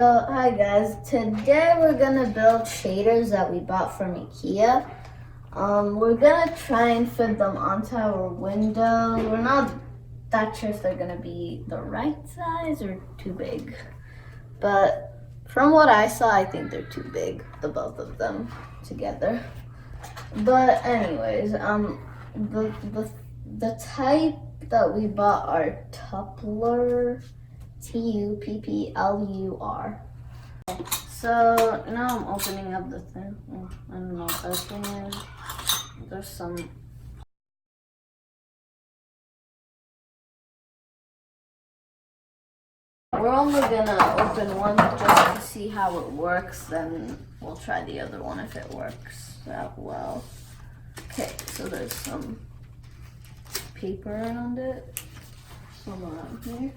So, hi guys, today we're gonna build shaders that we bought from IKEA. We're gonna try and fit them onto our windows. We're not that sure if they're gonna be the right size or too big. But from what I saw, I think they're too big, the both of them together. But anyways, the type that we bought are TUPPLUR. TUPPLUR. So now I'm opening up the thing. I don't know what that thing is. There's some. We're only gonna open one just to see how it works, then we'll try the other one if it works out well. Okay, so there's some paper around it. Some around here.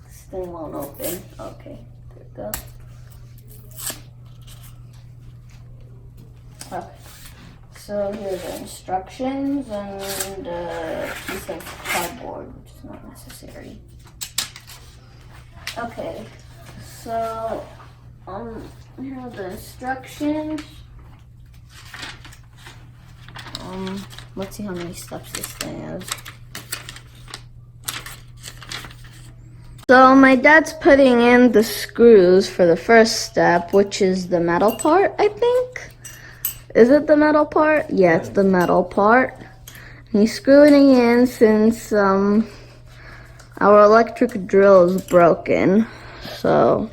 This thing won't open. Okay, there we go. Okay, so here's the instructions and a piece of cardboard, which is not necessary. Okay, so here are the instructions. Let's see how many steps this thing is. So my dad's putting in the screws for the first step, which is the metal part, I think. Is it the metal part? Yeah, it's the metal part. He's screwing it in since our electric drill is broken, so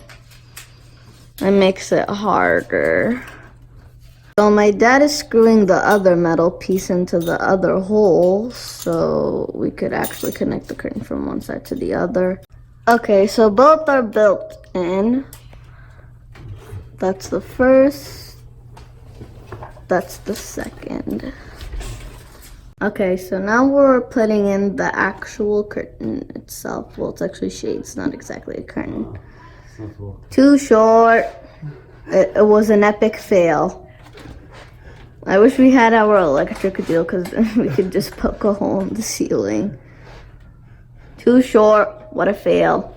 it makes it harder. So my dad is screwing the other metal piece into the other hole so we could actually connect the curtain from one side to the other. Okay, so both are built in. That's the first. That's the second. Okay, so now we're putting in the actual curtain itself. Well, it's actually shades, not exactly a curtain. Too short. It was an epic fail. I wish we had our electric deal because we could just poke a hole in the ceiling. Too short. What a fail.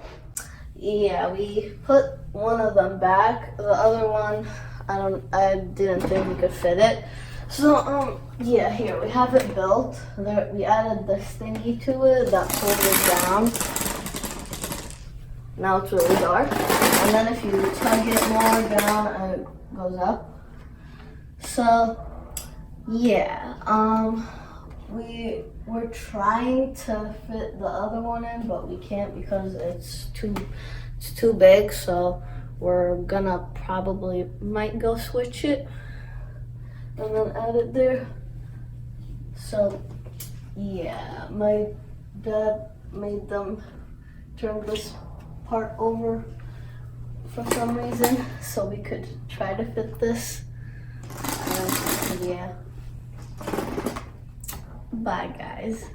Yeah, we put one of them back. The other one, I didn't think we could fit it. So, yeah, here we have it built. There, we added this thingy to it that pulls it down. Now it's really dark. And then if you tug it more down, it goes up. So, yeah, we're trying to fit the other one in, but we can't because it's too big. So we're gonna might go switch it and then add it there. So yeah, my dad made them turn this part over for some reason so we could try to fit this. Yeah. Bye, guys.